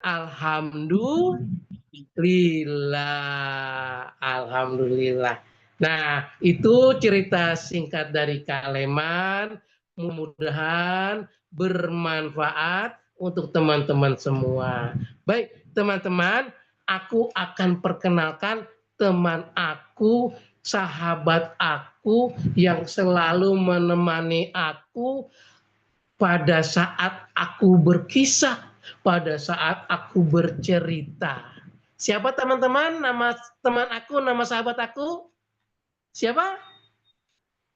Alhamdulillah. Alhamdulillah. Nah, itu cerita singkat dari Kaleman. Mudah-mudahan bermanfaat untuk teman-teman semua. Baik, teman-teman, aku akan perkenalkan teman aku, sahabat aku yang selalu menemani aku pada saat aku berkisah, pada saat aku bercerita. Siapa teman-teman? Nama teman aku, nama sahabat aku? Siapa?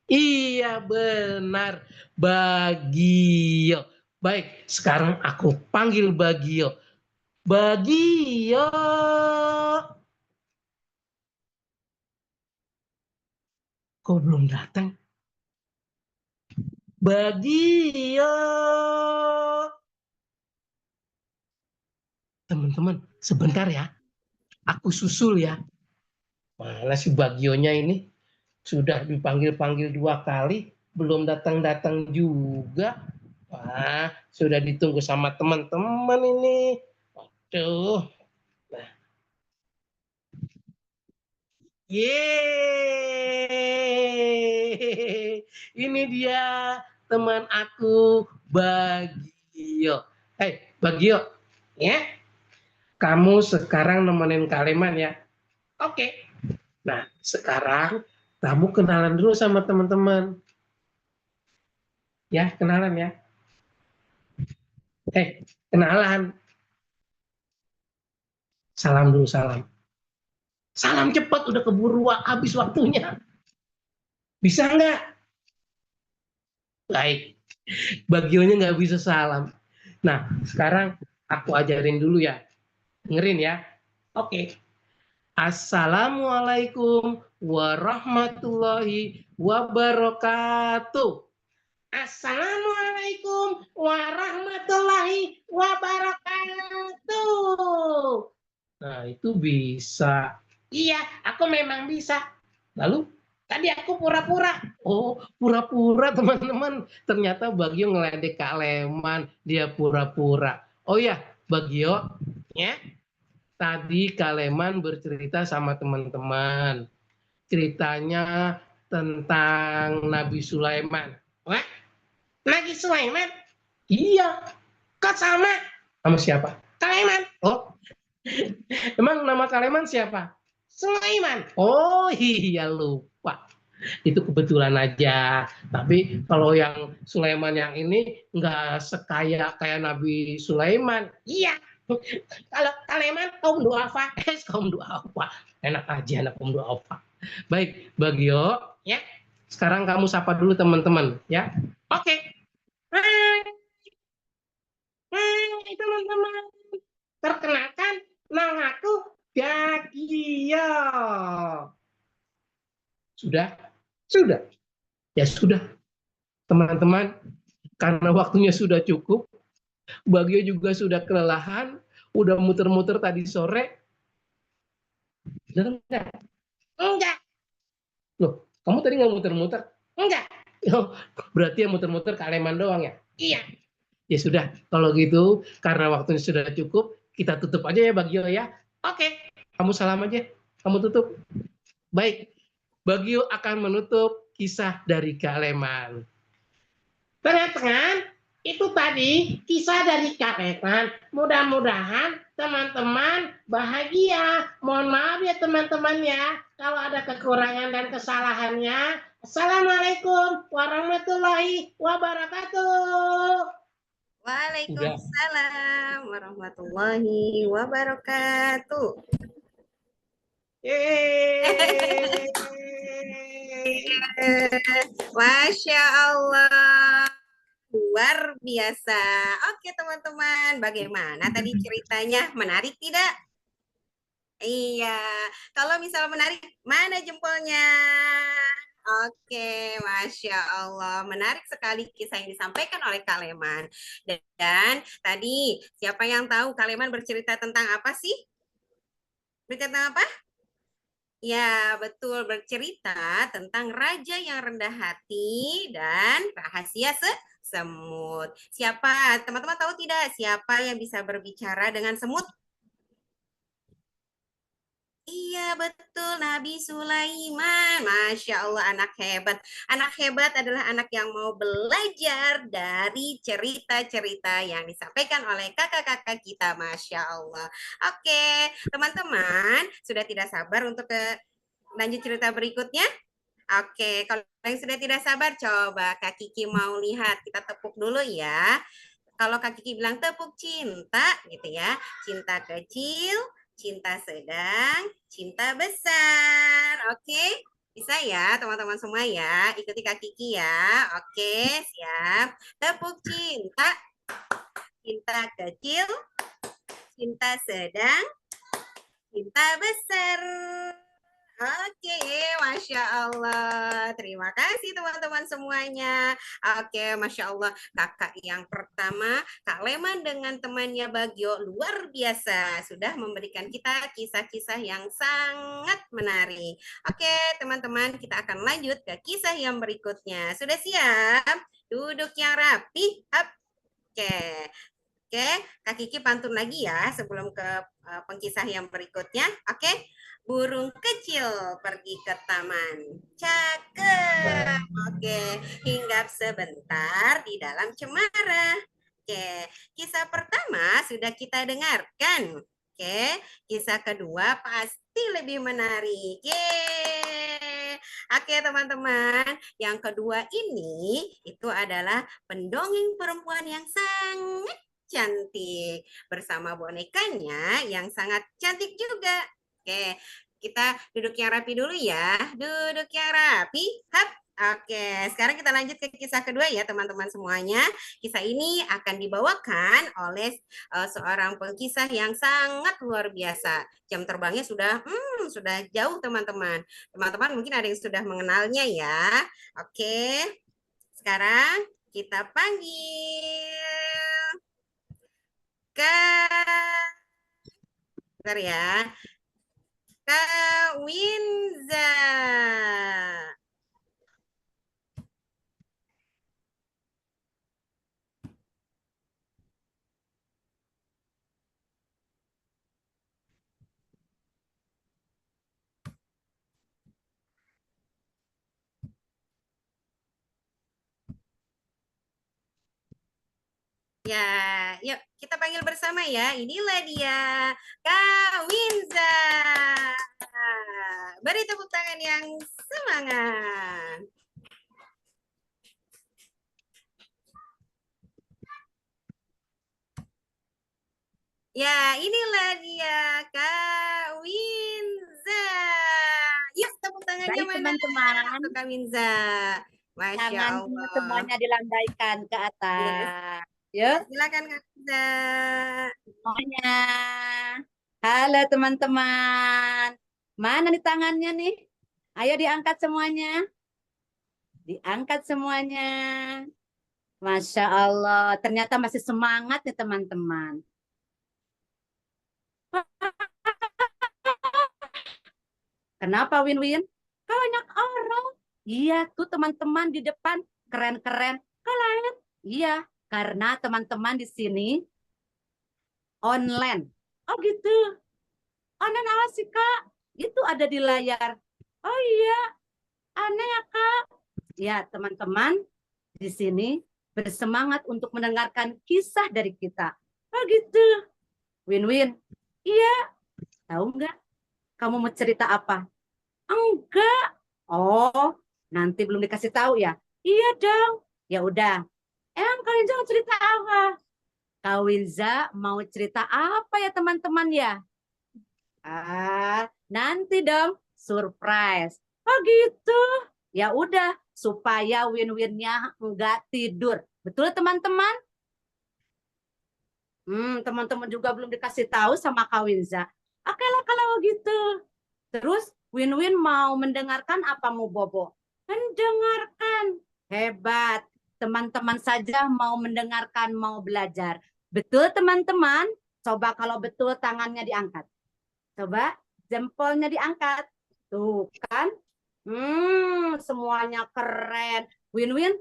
Iya, benar. Bagio. Baik, sekarang aku panggil Bagio. Bagio. Kok belum datang? Bagio. Teman-teman, sebentar ya. Aku susul ya. Mana si Bagionya ini? Sudah dipanggil-panggil 2 kali, belum datang-datang juga. Wah, sudah ditunggu sama teman-teman ini. Aduh. Nah. Yeay. Ini dia teman aku, Bagio. Hei, Bagio. Ya, kamu sekarang nemenin Kaleman ya. Oke. Nah, sekarang kamu kenalan dulu sama teman-teman. Ya, kenalan ya. Kenalan. Salam dulu, salam. Salam cepat, udah keburu habis waktunya. Bisa nggak? Baik. Bagionya nggak bisa salam. Nah, sekarang aku ajarin dulu ya. Dengerin ya. Oke. Assalamualaikum warahmatullahi wabarakatuh. Assalamualaikum warahmatullahi wabarakatuh. Nah, itu bisa. Iya, aku memang bisa. Lalu, tadi aku pura-pura. Oh, pura-pura teman-teman. Ternyata Bagio ngeledek Kak Leman. Dia pura-pura. Oh ya, Bagio, ya. Tadi Kak Leman bercerita sama teman-teman. Ceritanya tentang Nabi Sulaiman. Wah, Nabi Sulaiman? Iya. Kok sama? Sama siapa? Kak Leman. Oh, emang nama Kaleman siapa? Sulaiman. Oh iya, lupa. Itu kebetulan aja. Tapi kalau yang Sulaiman yang ini nggak sekaya kayak Nabi Sulaiman. Iya. Kalau Kaleman kaum duafa, kaum duafa. Enak aja anak kaum duafa. Baik, Bagio, ya. Sekarang kamu sapa dulu teman-teman, ya. Oke. Hai, hai teman-teman. Perkenalkan, namaku Gagio. Sudah? Sudah. Ya sudah, teman-teman. Karena waktunya sudah cukup, Bagio juga sudah kelelahan, udah muter-muter tadi sore. Benar enggak? Enggak. Loh, kamu tadi nggak muter-muter? Enggak. Oh, berarti yang muter-muter Kaleman doang ya? Iya. Ya sudah, kalau gitu, karena waktunya sudah cukup, kita tutup aja ya Bagio ya. Oke, kamu salam aja, kamu tutup. Baik, Bagio akan menutup kisah dari Kaleman. Teman-teman, itu tadi kisah dari Kaleman. Mudah-mudahan teman-teman bahagia. Mohon maaf ya teman-teman ya, kalau ada kekurangan dan kesalahannya. Assalamualaikum warahmatullahi wabarakatuh. Waalaikumsalam warahmatullahi wabarakatuh. Masya Allah, luar biasa. Oke teman-teman, bagaimana tadi ceritanya? Menarik tidak? Iya, kalau misal menarik, mana jempolnya? Oke, Masya Allah. Menarik sekali kisah yang disampaikan oleh Kaleman. Dan tadi, siapa yang tahu Kaleman bercerita tentang apa sih? Bercerita tentang apa? Ya, betul. Bercerita tentang raja yang rendah hati dan rahasia Semut. Siapa? Teman-teman tahu tidak siapa yang bisa berbicara dengan semut? Iya betul, Nabi Sulaiman. Masya Allah, anak hebat. Anak hebat adalah anak yang mau belajar dari cerita-cerita yang disampaikan oleh kakak-kakak kita. Masya Allah. Oke, teman-teman, sudah tidak sabar untuk lanjut cerita berikutnya? Oke, kalau yang sudah tidak sabar, coba Kak Kiki mau lihat. Kita tepuk dulu ya. Kalau Kak Kiki bilang tepuk cinta, gitu ya. Cinta kecil, cinta sedang, cinta besar. Oke, bisa ya teman-teman semua ya. Ikuti Kak Kiki ya. Oke, siap. Tepuk cinta, cinta kecil, cinta sedang, cinta besar. Oke, Masya Allah. Terima kasih teman-teman semuanya. Oke, Masya Allah. Kakak yang pertama, Kak Leman dengan temannya Bagio, luar biasa. Sudah memberikan kita kisah-kisah yang sangat menarik. Oke, teman-teman, kita akan lanjut ke kisah yang berikutnya. Sudah siap? Duduk yang rapi. Oke. Oke, Kak Kiki pantun lagi ya sebelum ke pengkisah yang berikutnya. Oke, burung kecil pergi ke taman. Cakep. Oke, hinggap sebentar di dalam cemara. Oke, kisah pertama sudah kita dengarkan. Oke, kisah kedua pasti lebih menarik. Yeay. Oke, teman-teman. Yang kedua ini itu adalah pendongeng perempuan yang sangat cantik bersama bonekanya yang sangat cantik juga. Oke, kita duduk yang rapi dulu ya. Duduk yang rapi. Hap. Oke, sekarang kita lanjut ke kisah kedua ya teman-teman semuanya. Kisah ini akan dibawakan oleh seorang pengkisah yang sangat luar biasa. Jam terbangnya sudah jauh teman-teman. Teman-teman mungkin ada yang sudah mengenalnya ya. Oke, sekarang kita panggil Kak, bentar ya. Kak Winza. Ya, yuk kita panggil bersama ya. Inilah dia, Kak Winza. Beri tepuk tangan yang semangat. Ya, inilah dia, Kak Winza. Yuk, tepuk tangannya Baik mana teman-teman, untuk Kak Winza? Masya tangannya Allah. semuanya dilambaikan ke Yes, atas. Yuk, silakan Kak Winza. semuanya. Halo teman-teman. Mana nih tangannya nih? Ayo diangkat semuanya. Diangkat semuanya. Masya Allah, ternyata masih semangat nih teman-teman. Kenapa Win-Win? Banyak orang. Iya tuh teman-teman di depan keren-keren. Kalian? Iya, karena teman-teman di sini online. Oh gitu. Online apa sih Kak? Itu ada di layar. Oh iya, aneh ya Kak. Ya teman-teman di sini bersemangat untuk mendengarkan kisah dari kita. Oh gitu. Win-win. Iya, tahu nggak? Kamu mau cerita apa? Enggak. Oh, nanti belum dikasih tahu ya? Iya dong. Ya udah. Emang kalian jangan cerita apa? Kak Winza mau cerita apa ya teman-teman ya? Nanti dong surprise. Oh gitu. Ya udah supaya win-winnya enggak tidur. Betul teman-teman? Teman-teman juga belum dikasih tahu sama Kak Winza. Oke lah kalau gitu. Terus win-win mau mendengarkan apa mau bobo? Mendengarkan. Hebat. Teman-teman saja mau mendengarkan, mau belajar. Betul teman-teman? Coba kalau betul tangannya diangkat. Coba jempolnya diangkat. Tuh kan? Semuanya keren. Win-win.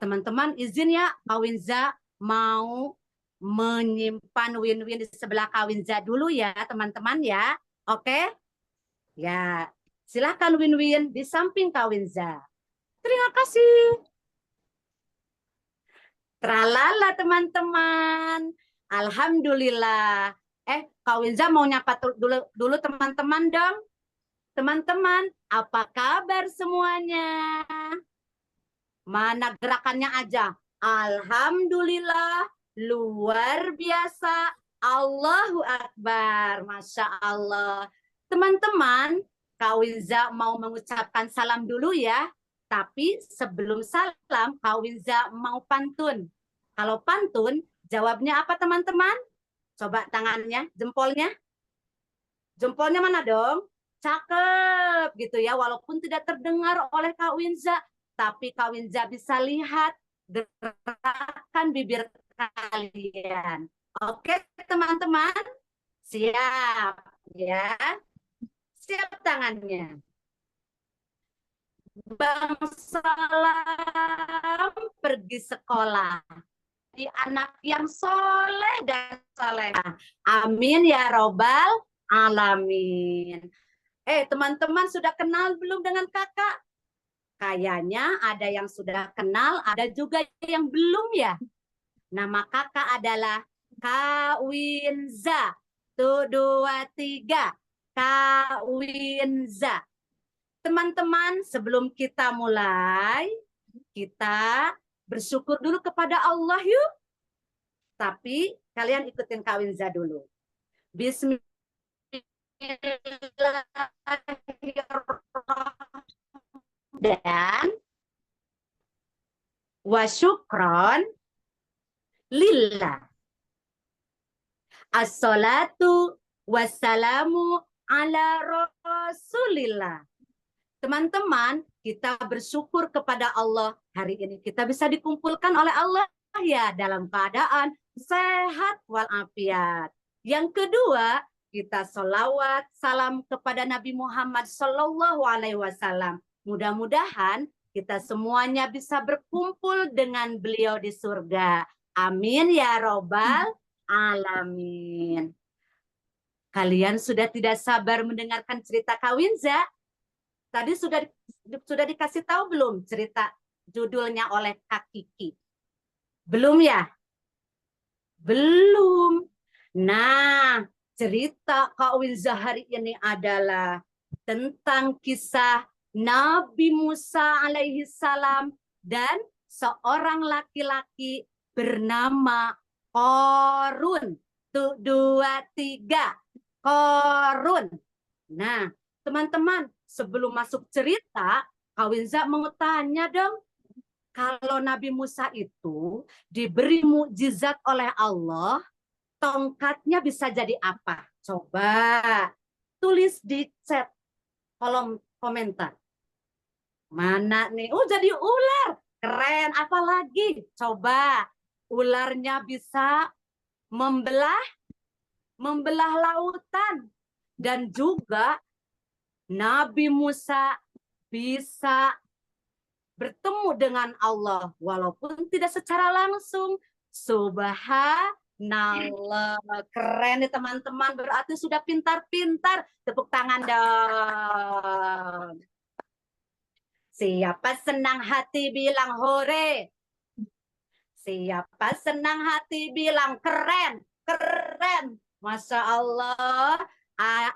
Teman-teman izin ya, Kawinza mau menyimpan Win-Win di sebelah Kawinza dulu ya, teman-teman ya. Oke? Ya, silahkan Win-Win di samping Kawinza. Terima kasih. Tralala teman-teman. Alhamdulillah. Kawinza mau nyapa dulu teman-teman dong. Teman-teman, apa kabar semuanya? Mana gerakannya aja? Alhamdulillah, luar biasa. Allahu Akbar. Masya Allah. Teman-teman, Kawinza mau mengucapkan salam dulu ya. Tapi sebelum salam, Kawinza mau pantun. Kalau pantun, jawabnya apa teman-teman? Coba tangannya, jempolnya. Jempolnya mana dong? Cakep gitu ya, walaupun tidak terdengar oleh Kawinza, tapi Kawinza bisa lihat gerakan bibir kalian. Oke, teman-teman. Siap ya. Siap tangannya. Bang Salam pergi sekolah. Di anak yang soleh dan solehah. Amin ya robbal alamin. Teman-teman sudah kenal belum dengan kakak? Kayaknya ada yang sudah kenal, ada juga yang belum ya. Nama kakak adalah Kawinza. 1, 2, 3. Kawinza. Teman-teman, sebelum kita mulai, kita bersyukur dulu kepada Allah yuk. Tapi kalian ikutin Kawinza dulu. Bismillahirrahmanirrahim. Dan wa syukron lillah. Assalatu wassalamu ala rasulillah. Teman-teman, kita bersyukur kepada Allah hari ini. Kita bisa dikumpulkan oleh Allah ya dalam keadaan sehat walafiat. Yang kedua, kita sholawat salam kepada Nabi Muhammad Sallallahu Alaihi Wasallam. Mudah-mudahan kita semuanya bisa berkumpul dengan beliau di surga. Amin ya robbal alamin. Kalian sudah tidak sabar mendengarkan cerita Kawinza? Tadi sudah dikasih tahu belum cerita judulnya oleh Kak Kiki? Belum ya? Belum. Nah, cerita Kawinza hari ini adalah tentang kisah Nabi Musa alaihi salam dan seorang laki-laki bernama Korun. 1, 2, 3. Korun. Nah, teman-teman, sebelum masuk cerita, Kawinza mau tanya dong, kalau Nabi Musa itu diberi mukjizat oleh Allah, tongkatnya bisa jadi apa? Coba tulis di chat kolom komentar. Mana nih? Oh, jadi ular. Keren. Apalagi? Coba ularnya bisa membelah lautan. Dan juga Nabi Musa bisa bertemu dengan Allah walaupun tidak secara langsung. Subhanallah, keren nih teman-teman, berarti sudah pintar-pintar. Tepuk tangan dong. Siapa senang hati bilang hore. Siapa senang hati bilang keren, keren. Masya Allah.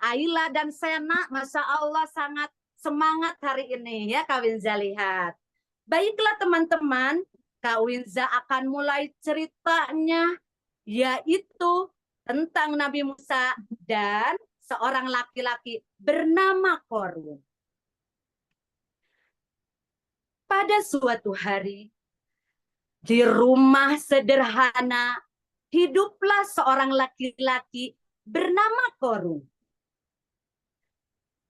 Aila dan Sena, Masya Allah sangat semangat hari ini ya Kawinza lihat. Baiklah teman-teman, Kawinza akan mulai ceritanya, yaitu tentang Nabi Musa dan seorang laki-laki bernama Korun. Pada suatu hari, di rumah sederhana, hiduplah seorang laki-laki bernama Korun.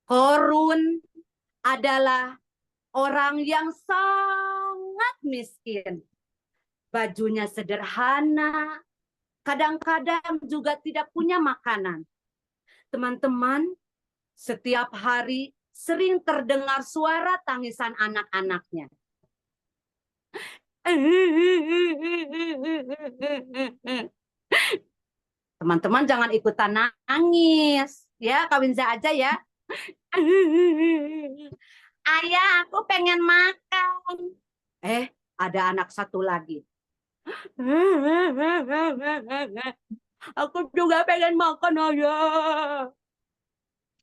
Korun adalah orang yang sangat miskin. Bajunya sederhana, kadang-kadang juga tidak punya makanan. Teman-teman, setiap hari sering terdengar suara tangisan anak-anaknya. Teman-teman jangan ikutan nangis. Ya, Kawinza aja ya. Ayah, aku pengen makan. Ada anak satu lagi. Aku juga pengen makan, ayah.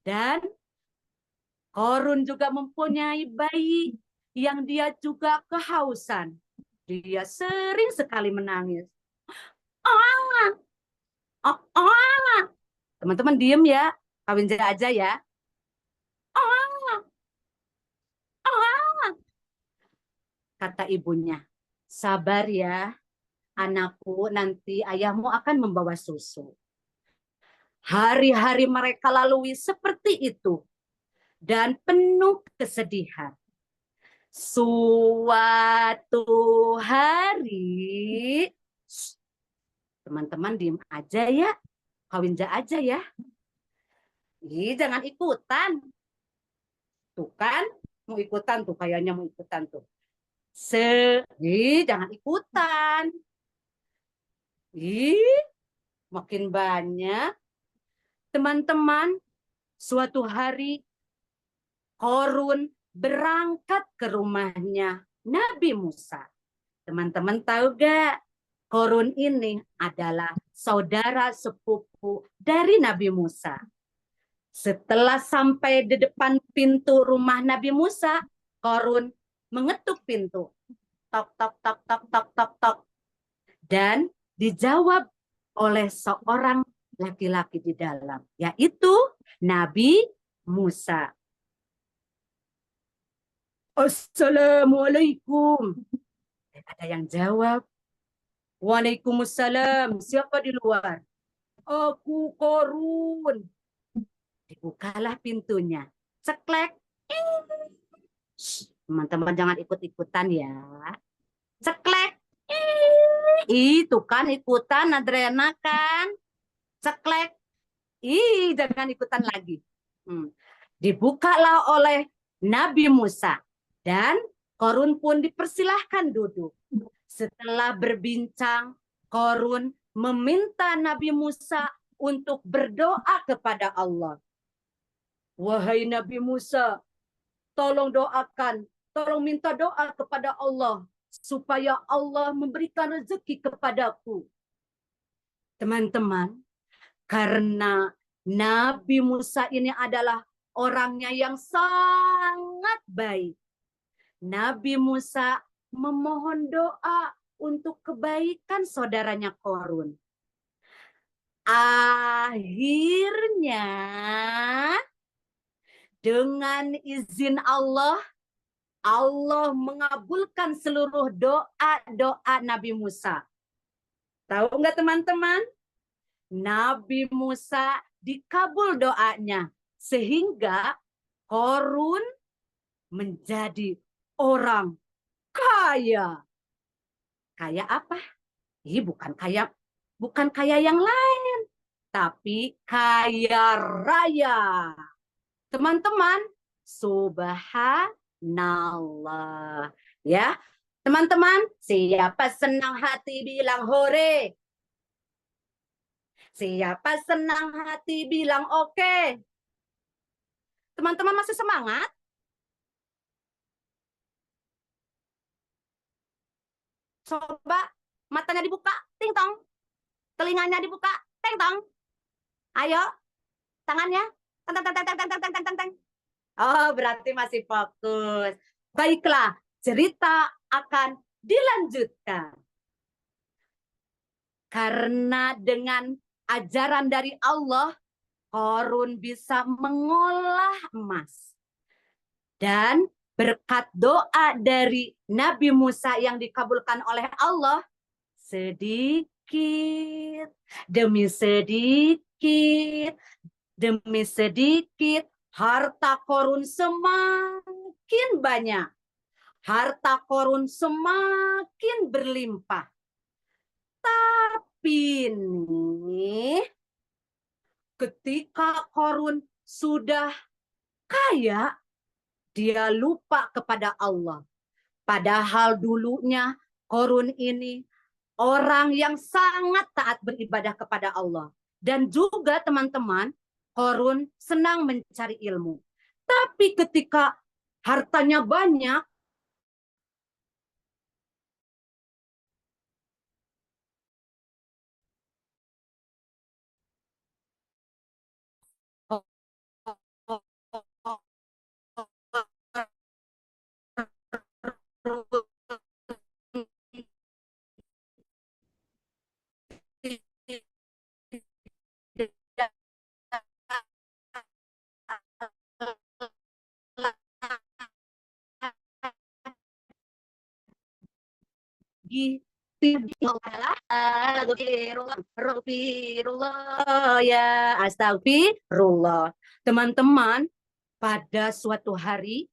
Dan Korun juga mempunyai bayi yang dia juga kehausan. Dia sering sekali menangis. Oh, oh, oh. Teman-teman diem ya, Kawinza aja ya. Oh, oh. Kata ibunya, sabar ya, anakku, nanti ayahmu akan membawa susu. Hari-hari mereka lalui seperti itu dan penuh kesedihan. Suatu hari, teman-teman diem aja ya, Kawinza aja ya. Jangan ikutan. Tuh kan, mau ikutan tuh, kayaknya mau ikutan tuh. Jangan ikutan. Makin banyak. Teman-teman, suatu hari Korun berangkat ke rumahnya Nabi Musa. Teman-teman tahu gak? Korun ini adalah saudara sepupu dari Nabi Musa. Setelah sampai di depan pintu rumah Nabi Musa, Korun mengetuk pintu. Tok, tok, tok, tok, tok, tok, tok. Dan dijawab oleh seorang laki-laki di dalam, yaitu Nabi Musa. Assalamualaikum. Ada yang jawab, Waalaikumsalam. Siapa di luar? Aku Korun. Dibukalah pintunya. Ceklek. Teman-teman jangan ikut-ikutan ya. Ceklek. Itu kan ikutan Adriana kan. Ceklek. Jangan ikutan lagi. Dibukalah oleh Nabi Musa. Dan Korun pun dipersilahkan duduk. Setelah berbincang, Korun meminta Nabi Musa untuk berdoa kepada Allah. Wahai Nabi Musa, tolong doakan, tolong minta doa kepada Allah supaya Allah memberikan rezeki kepadaku. Teman-teman, karena Nabi Musa ini adalah orangnya yang sangat baik. Nabi Musa memohon doa untuk kebaikan saudaranya Korun. Akhirnya, dengan izin Allah, Allah mengabulkan seluruh doa-doa Nabi Musa. Tahu nggak teman-teman? Nabi Musa dikabul doanya. Sehingga Korun menjadi orang kaya. Kaya apa? Bukan kaya yang lain. Tapi kaya raya. Teman-teman, subhanallah. Ya, teman-teman, siapa senang hati bilang hore. Siapa senang hati bilang oke. Teman-teman masih semangat? Coba matanya dibuka, ting tong. Telinganya dibuka, ting tong. Ayo, tangannya. Teng, teng, teng, teng, teng, teng, teng, teng, teng. Oh, berarti masih fokus. Baiklah, cerita akan dilanjutkan. Karena dengan ajaran dari Allah, Korun bisa mengolah emas. Dan berkat doa dari Nabi Musa yang dikabulkan oleh Allah, sedikit demi sedikit, demi sedikit, harta Korun semakin banyak. Harta Korun semakin berlimpah. Tapi nih, ketika Korun sudah kaya, dia lupa kepada Allah. Padahal dulunya Korun ini orang yang sangat taat beribadah kepada Allah. Dan juga teman-teman, Korun senang mencari ilmu. Tapi ketika hartanya banyak, ya astagfirullah. Teman-teman, pada suatu hari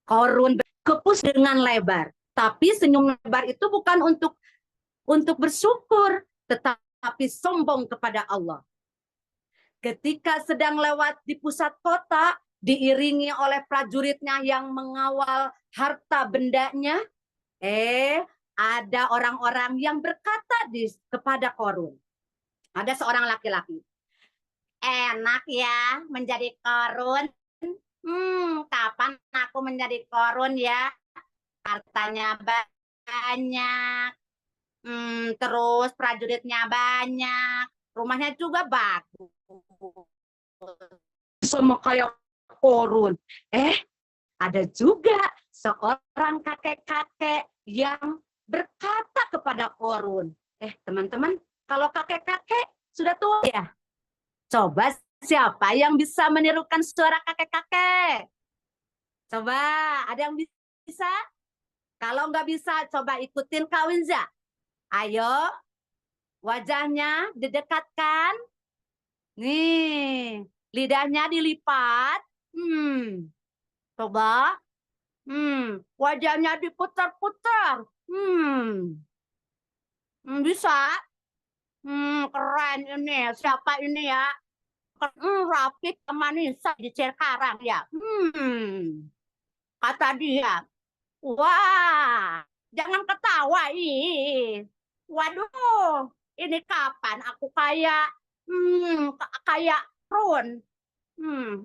Korun kepus dengan lebar. Tapi senyum lebar itu bukan untuk bersyukur, tetapi sombong kepada Allah. Ketika sedang lewat di pusat kota, diiringi oleh prajuritnya yang mengawal harta bendanya, ada orang-orang yang berkata kepada Korun. Ada seorang laki-laki. Enak ya menjadi Korun. Kapan aku menjadi Korun ya? Hartanya banyak. Terus prajuritnya banyak. Rumahnya juga bagus. Sama kayak Korun. Ada juga seorang kakek-kakek yang berkata kepada Korun. Teman-teman, kalau kakek-kakek sudah tua ya? Coba siapa yang bisa menirukan suara kakek-kakek? Coba, ada yang bisa? Kalau nggak bisa, coba ikutin Kak Winza. Ayo, wajahnya didekatkan. Nih, lidahnya dilipat. Coba. Wajahnya diputar-putar. Bisa? Keren ini. Siapa ini ya? Rafiq Manisa di Cikarang ya. Kata dia, wah, jangan ketawa ih. Waduh, ini kapan aku kayak Run.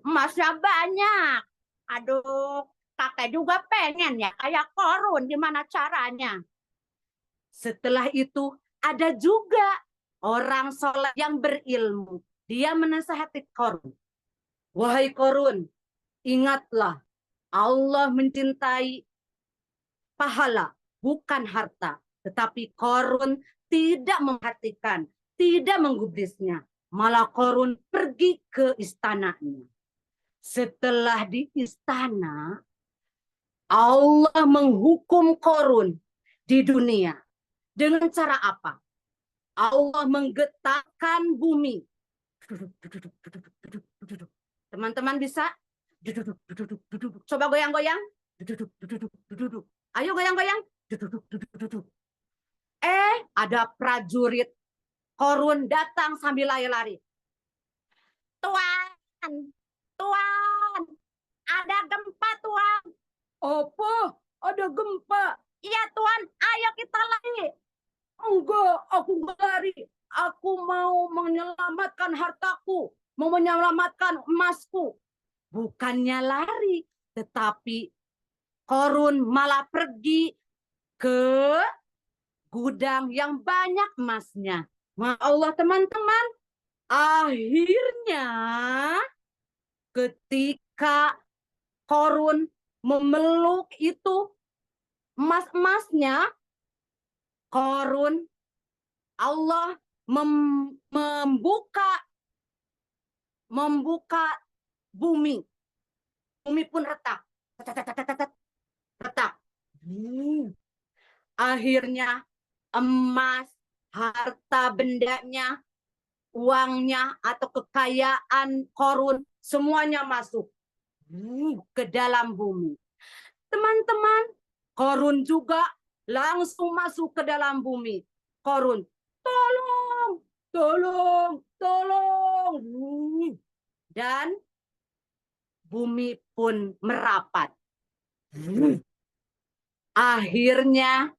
Emasnya banyak. Aduh, kakek juga pengen ya kayak Korun. Gimana caranya? Setelah itu ada juga orang soleh yang berilmu. Dia menasihati Korun. Wahai Korun, ingatlah Allah mencintai pahala, bukan harta. Tetapi Korun tidak memperhatikan, tidak menggubrisnya. Malah Korun pergi ke istananya. Setelah di istana, Allah menghukum Korun di dunia. Dengan cara apa? Allah menggetarkan bumi. Teman-teman bisa? Coba goyang-goyang. Ayo goyang-goyang. Ada prajurit Korun datang sambil lari-lari. Tuan, ada gempa, Tuan. Apa? Ada gempa? Iya, Tuan. Ayo kita lari. Enggak, aku nggak lari. Aku mau menyelamatkan hartaku, mau menyelamatkan emasku. Bukannya lari, tetapi Korun malah pergi ke gudang yang banyak emasnya. Masya Allah teman-teman, akhirnya ketika Korun memeluk itu emas-emasnya, Korun Allah membuka bumi. Bumi pun retak. Retak. Akhirnya emas, harta bendanya, uangnya atau kekayaan Korun semuanya masuk. ke dalam bumi. Teman-teman, Korun juga langsung masuk ke dalam bumi. Korun, tolong, tolong, tolong. Dan bumi pun merapat. Akhirnya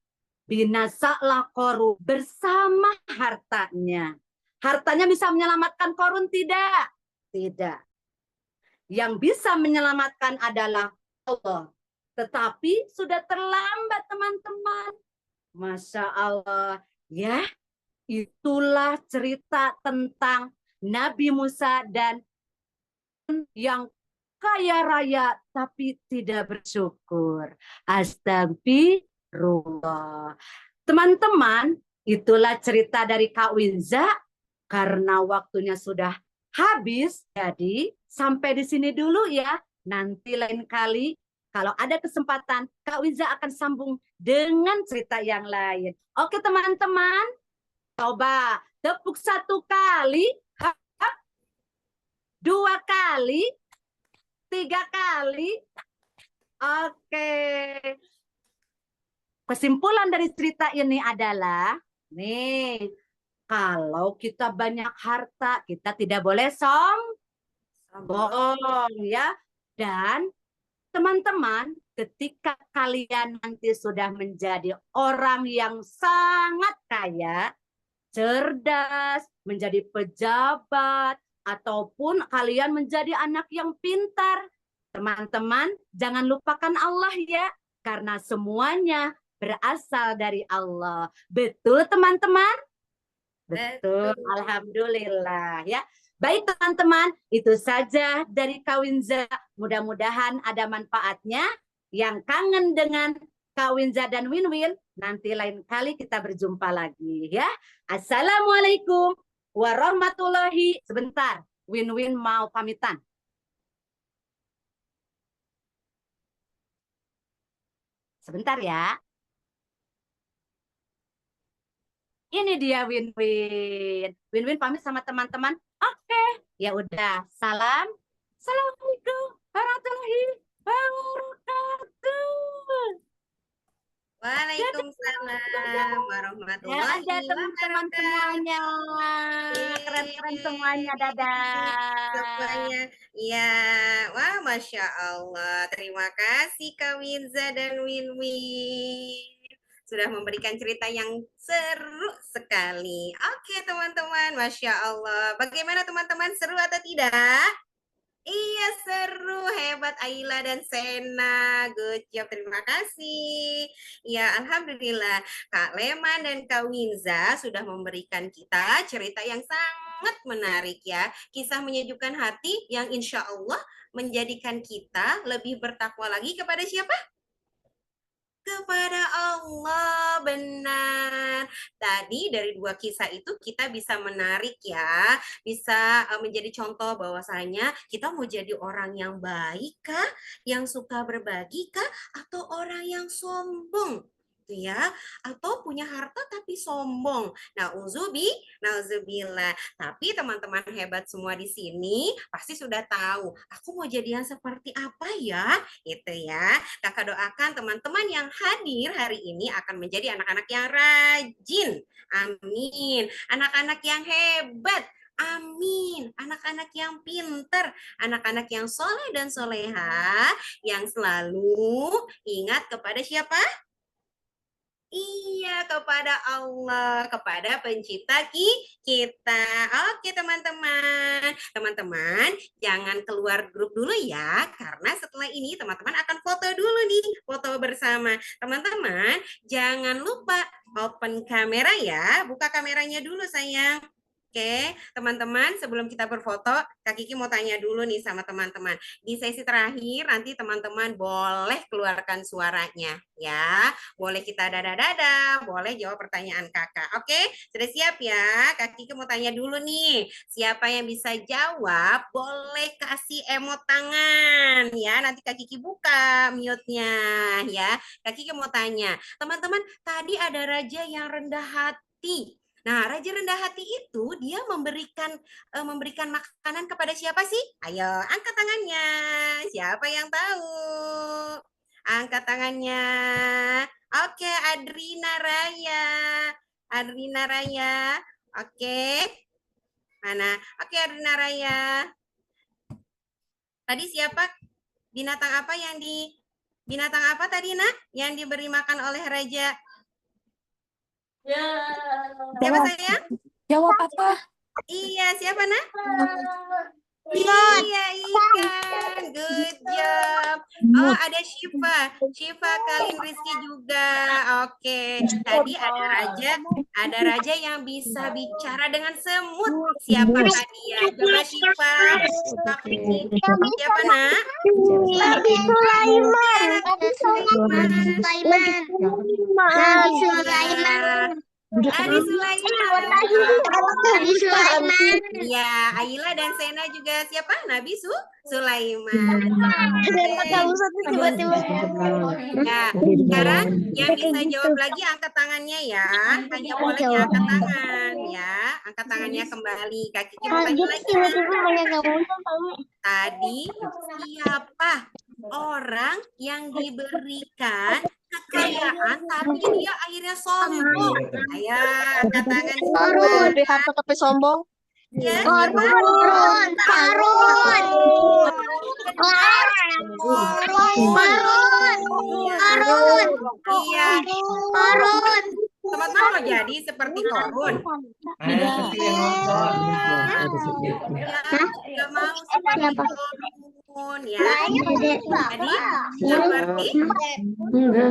binasalah Korun bersama hartanya. Hartanya bisa menyelamatkan Korun tidak? Tidak. Yang bisa menyelamatkan adalah Allah. Tetapi sudah terlambat, teman-teman. Masya Allah. Ya, itulah cerita tentang Nabi Musa dan yang kaya raya tapi tidak bersyukur. Astagfirullah. Teman-teman, itulah cerita dari Kak Winza. Karena waktunya sudah habis, jadi sampai di sini dulu ya. Nanti lain kali kalau ada kesempatan, Kak Winza akan sambung dengan cerita yang lain. Oke teman-teman, coba tepuk 1 kali, 2 kali, 3 kali. Oke. Kesimpulan dari cerita ini adalah, nih, kalau kita banyak harta, kita tidak boleh sombong ya. Dan teman-teman, ketika kalian nanti sudah menjadi orang yang sangat kaya, cerdas, menjadi pejabat, ataupun kalian menjadi anak yang pintar, teman-teman, jangan lupakan Allah ya, karena semuanya berasal dari Allah. Betul, teman-teman? Betul, alhamdulillah ya. Baik teman-teman, itu saja dari Kawinza. Mudah-mudahan ada manfaatnya. Yang kangen dengan Kawinza dan Winwin, nanti lain kali kita berjumpa lagi ya. Assalamualaikum warahmatullahi. Sebentar, Winwin mau pamitan. Sebentar ya. Ini dia Winwin. Winwin pamit sama teman-teman. Oke, ya udah. Salam. Assalamualaikum warahmatullahi wabarakatuh. Waalaikumsalam warahmatullahi Dadah teman-teman semuanya. Keren-keren semuanya. Dadah. Semuanya. Ya, wah, Masya Allah. Terima kasih Kak Winza dan Winwin. Sudah memberikan cerita yang seru sekali. Oke teman-teman, Masya Allah. Bagaimana teman-teman, seru atau tidak? Iya seru, hebat Aila dan Sena, good job, terima kasih. Ya Alhamdulillah, Kak Leman dan Kak Winza sudah memberikan kita cerita yang sangat menarik ya. Kisah menyejukkan hati yang insya Allah menjadikan kita lebih bertakwa lagi kepada siapa? Kepada Allah, benar. Tadi dari 2 kisah itu kita bisa menarik ya, bisa menjadi contoh bahwasanya kita mau jadi orang yang baik kah, yang suka berbagi kah, atau orang yang sombong gitu ya, atau punya harta tapi sombong. Nauzubillah. Tapi teman-teman hebat semua di sini pasti sudah tahu, aku mau jadi yang seperti apa ya, gitu ya. Kakak doakan teman-teman yang hadir hari ini akan menjadi anak-anak yang rajin. Amin. Anak-anak yang hebat. Amin. Anak-anak yang pinter. Anak-anak yang soleh dan soleha. Yang selalu ingat kepada siapa? Iya, kepada Allah, kepada pencipta kita. Oke, teman-teman. Teman-teman, jangan keluar grup dulu ya, karena setelah ini teman-teman akan foto dulu nih, foto bersama. Teman-teman, jangan lupa open kamera ya, buka kameranya dulu sayang. Oke, teman-teman, sebelum kita berfoto, Kak Kiki mau tanya dulu nih sama teman-teman. Di sesi terakhir, nanti teman-teman boleh keluarkan suaranya ya. Boleh kita dadah-dadah, boleh jawab pertanyaan kakak. Oke, sudah siap ya? Kak Kiki mau tanya dulu nih. Siapa yang bisa jawab, boleh kasih emot tangan ya. Nanti Kak Kiki buka mute-nya ya. Kak Kiki mau tanya, teman-teman, tadi ada raja yang rendah hati. Nah, raja rendah hati itu dia memberikan makanan kepada siapa sih? Ayo, angkat tangannya. Siapa yang tahu? Angkat tangannya. Oke, Adrina Raya. Adrina Raya. Oke. Mana? Oke, Adrina Raya. Tadi siapa? Binatang apa tadi, Nak? Yang diberi makan oleh raja? Siapa sayang? Jawab apa? Iya, siapa, Nak? Iya, ikan. Good job. Oh, ada Syifa. Syifa Kalin Rizky juga. Oke. Tadi ada raja yang bisa bicara dengan semut. Siapa tadi ya? Coba Syifa. Siapa, Nak? Nabi Sulaiman. Nabi Sulaiman. Nabi Sulaiman. Nabi Sulaiman. Nabi Sulaiman. Ya, Ayla dan Sena juga siapa? Nabi Sulaiman. Tiba-tiba. Nah, sekarang yang bisa jawab lagi angkat tangannya ya. Hanya boleh yang angkat tangan ya. Angkat tangannya kembali. Kak Kiki bertanya lagi. Tadi siapa orang yang diberikan kekayaan tapi dia akhirnya sombong? Ayo, angkat tangan semua. Harta tapi sombong. Ya, Karun. Iya. Teman-teman mau jadi seperti Korun. Ya, nggak mau seperti Korun ya. Jadi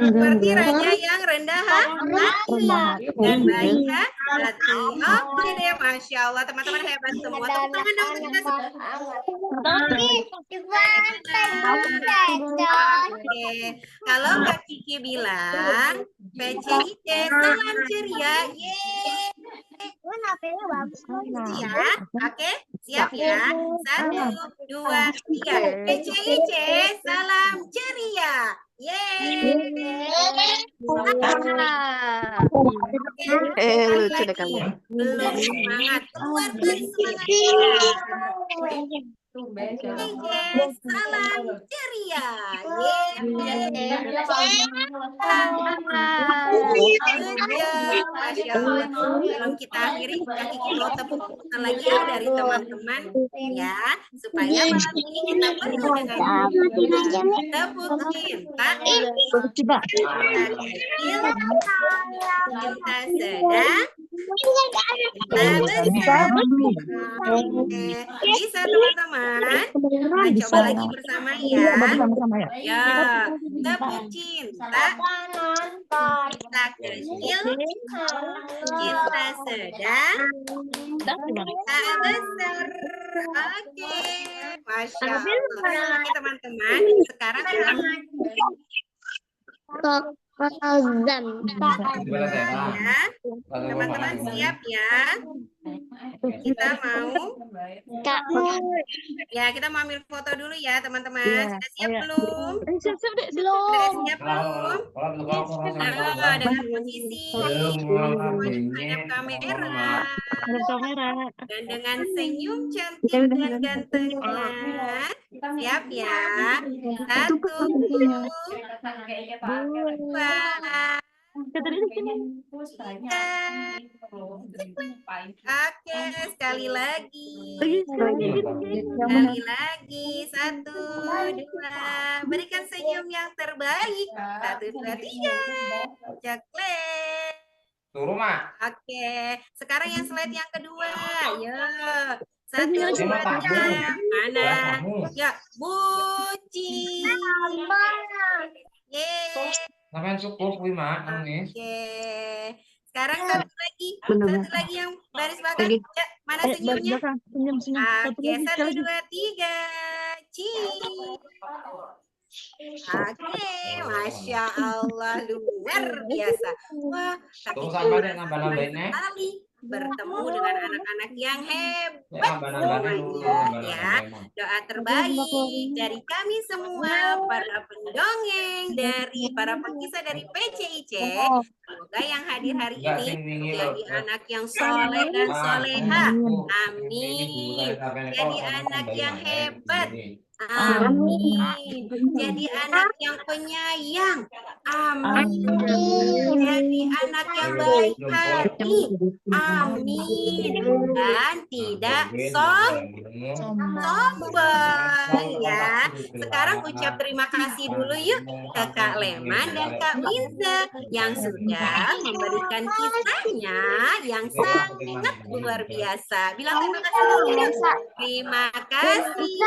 seperti raja yang rendah hati dan baik hati. Oke deh, Masya Allah, teman-teman hebat semua. Tepuk tangan dong untuk kita semua. Oke, kalau Kak Kiki bilang PCIC salam ceria, yeay. Ya, oke, siap ya. 1, 2, 3. PCIC salam ceria, yeay. Lucu deh kamu. Belum semangat, keluarkan semangatnya. Salam ceria. Masya Allah. Sebelum kita akhiri, Kak Kiki mau tepuk-tepukan lagi ya dari teman-teman ya, supaya malam ini kita penuh dengan tepuk cinta. Cinta kecil, cinta sedang, cinta besar. Bisa teman-teman, coba lagi bersama ya. Ya, tepuk cinta, cinta kecil, cinta sedang, cinta besar. Oke, Masya Allah. Oke teman-teman, sekarang ya, teman-teman siap ya. Kita mau ambil foto dulu ya teman-teman. Sudah siap belum? Sudah siap belum? Dengan posisi menghadap kamera dan dengan senyum cantik dan gantengnya. Siap ya. 1, 2, oke, sekali lagi. Sekali lagi. 1, 2. Berikan senyum yang terbaik. 1, 2, 3. Coklat. Oke, sekarang yang slide yang kedua. Ayo. 1, 2, 3. Mana? Ya, buci. Yeay. Oke. Sekarang satu lagi yang baris belakang. Ya, mana senyumnya? Oke, 1, 2, 3. Cheese. Oke, Masya Allah, luar biasa. Wah, sekali bertemu dengan anak-anak yang hebat semuanya ya. Doa terbaik dari kami semua, para pendongeng, dari para pengkisah dari PCIC. Semoga yang hadir hari ini jadi anak yang soleh dan soleha. Amin. Jadi anak yang hebat. Amin. Jadi anak yang penyayang. Amin. Jadi anak yang baik hati. Amin. Dan tidak sombong ya. Sekarang ucap terima kasih dulu yuk ke Kak Leman dan Kak Winza yang sudah memberikan kisahnya yang sangat luar biasa. Bilang terima kasih dulu ya. Terima kasih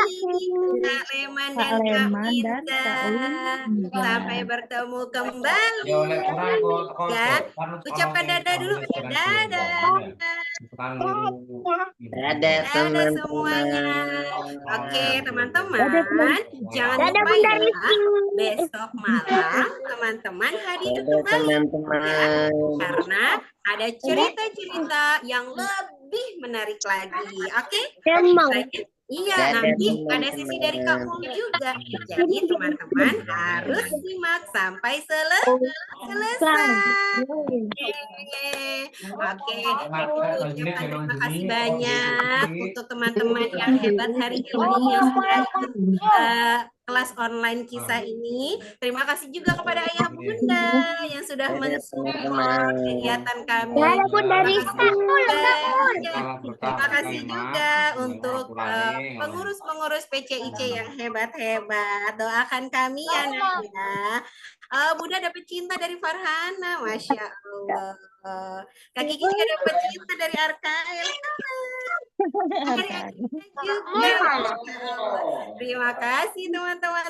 Kak Leman dan Kak Winza. Sampai bertemu kembali. Ya, ucapkan dadah dulu. Dadah. Dadah Dadah semuanya. Oke, teman-teman, jangan lupa ya besok malam teman-teman hadir kembali ya, karena ada cerita-cerita yang lebih menarik lagi. Oke? Iya, nanti ada sesi dari Kak Muli juga. Jadi teman-teman harus simak sampai selesai. Oke, ucapkan terima kasih banyak untuk teman-teman yang hebat hari ini yang sudah ikut kelas online kisah ini. Terima kasih juga kepada ayah bunda yang sudah mensupport kegiatan kami. Terima kasih juga untuk pengurus-pengurus PCIC yang hebat-hebat. Doakan kami ya Nak ya. Bunda dapat cinta dari Farhana, Masya Allah. Kak Kiki juga dapat cinta dari Arkael. Terima kasih teman-teman.